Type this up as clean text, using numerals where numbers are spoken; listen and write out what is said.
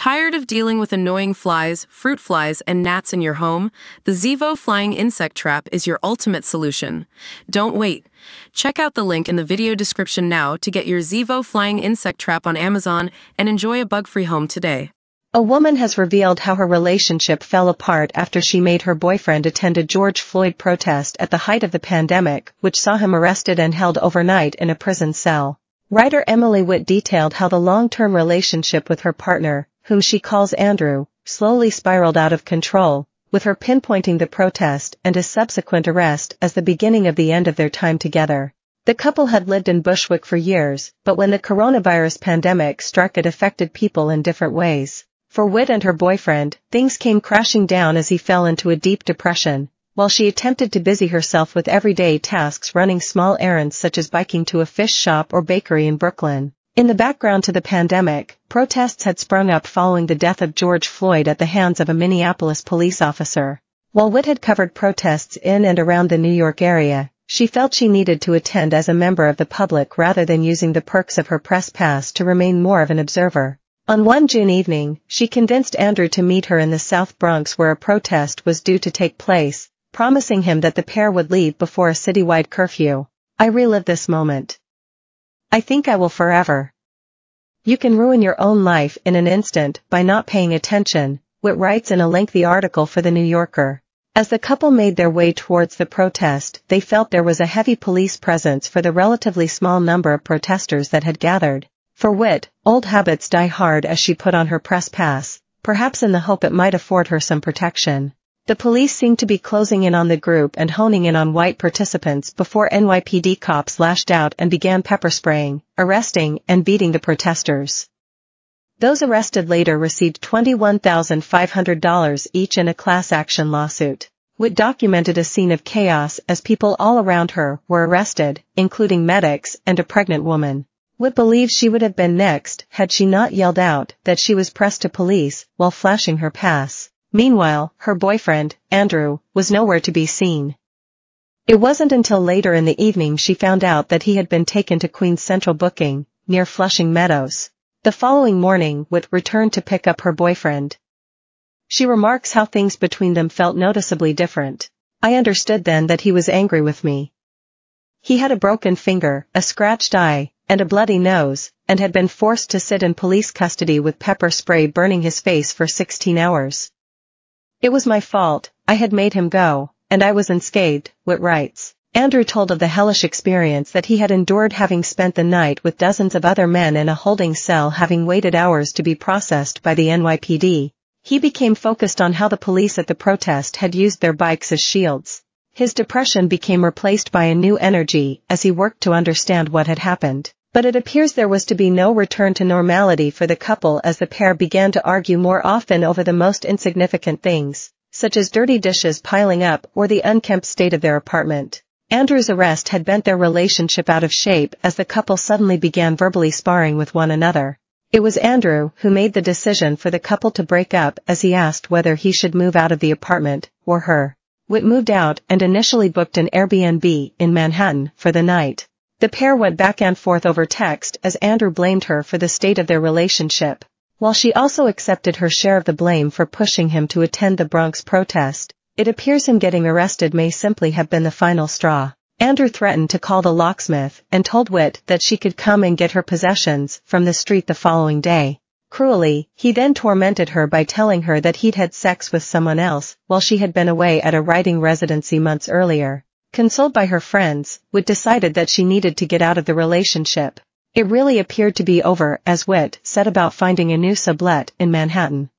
Tired of dealing with annoying flies, fruit flies, and gnats in your home? The Zevo Flying Insect Trap is your ultimate solution. Don't wait. Check out the link in the video description now to get your Zevo Flying Insect Trap on Amazon and enjoy a bug-free home today. A woman has revealed how her relationship fell apart after she made her boyfriend attend a George Floyd protest at the height of the pandemic, which saw him arrested and held overnight in a prison cell. Writer Emily Witt detailed how the long-term relationship with her partner, whom she calls Andrew, slowly spiraled out of control, with her pinpointing the protest and his subsequent arrest as the beginning of the end of their time together. The couple had lived in Bushwick for years, but when the coronavirus pandemic struck, it affected people in different ways. For Witt and her boyfriend, things came crashing down as he fell into a deep depression, while she attempted to busy herself with everyday tasks, running small errands such as biking to a fish shop or bakery in Brooklyn. In the background to the pandemic, protests had sprung up following the death of George Floyd at the hands of a Minneapolis police officer. While Witt had covered protests in and around the New York area, she felt she needed to attend as a member of the public rather than using the perks of her press pass to remain more of an observer. On one June evening, she convinced Andrew to meet her in the South Bronx where a protest was due to take place, promising him that the pair would leave before a citywide curfew. "I relive this moment. I think I will forever. You can ruin your own life in an instant by not paying attention," Witt writes in a lengthy article for The New Yorker. As the couple made their way towards the protest, they felt there was a heavy police presence for the relatively small number of protesters that had gathered. For Witt, old habits die hard, as she put on her press pass, perhaps in the hope it might afford her some protection. The police seemed to be closing in on the group and honing in on white participants before NYPD cops lashed out and began pepper spraying, arresting, and beating the protesters. Those arrested later received $21,500 each in a class action lawsuit. Witt documented a scene of chaos as people all around her were arrested, including medics and a pregnant woman. Witt believes she would have been next had she not yelled out that she was pressed to police while flashing her pass. Meanwhile, her boyfriend, Andrew, was nowhere to be seen. It wasn't until later in the evening she found out that he had been taken to Queens Central Booking, near Flushing Meadows. The following morning, Witt returned to pick up her boyfriend. She remarks how things between them felt noticeably different. "I understood then that he was angry with me. He had a broken finger, a scratched eye, and a bloody nose, and had been forced to sit in police custody with pepper spray burning his face for 16 hours. It was my fault. I had made him go, and I was unscathed," Witt writes. Andrew told of the hellish experience that he had endured, having spent the night with dozens of other men in a holding cell, having waited hours to be processed by the NYPD. He became focused on how the police at the protest had used their bikes as shields. His depression became replaced by a new energy as he worked to understand what had happened. But it appears there was to be no return to normality for the couple as the pair began to argue more often over the most insignificant things, such as dirty dishes piling up or the unkempt state of their apartment. Andrew's arrest had bent their relationship out of shape as the couple suddenly began verbally sparring with one another. It was Andrew who made the decision for the couple to break up, as he asked whether he should move out of the apartment or her. Witt moved out and initially booked an Airbnb in Manhattan for the night. The pair went back and forth over text as Andrew blamed her for the state of their relationship, while she also accepted her share of the blame for pushing him to attend the Bronx protest. It appears him getting arrested may simply have been the final straw. Andrew threatened to call the locksmith and told Witt that she could come and get her possessions from the street the following day. Cruelly, he then tormented her by telling her that he'd had sex with someone else while she had been away at a writing residency months earlier. Consoled by her friends, Witt decided that she needed to get out of the relationship. It really appeared to be over, as Witt said about finding a new sublet in Manhattan.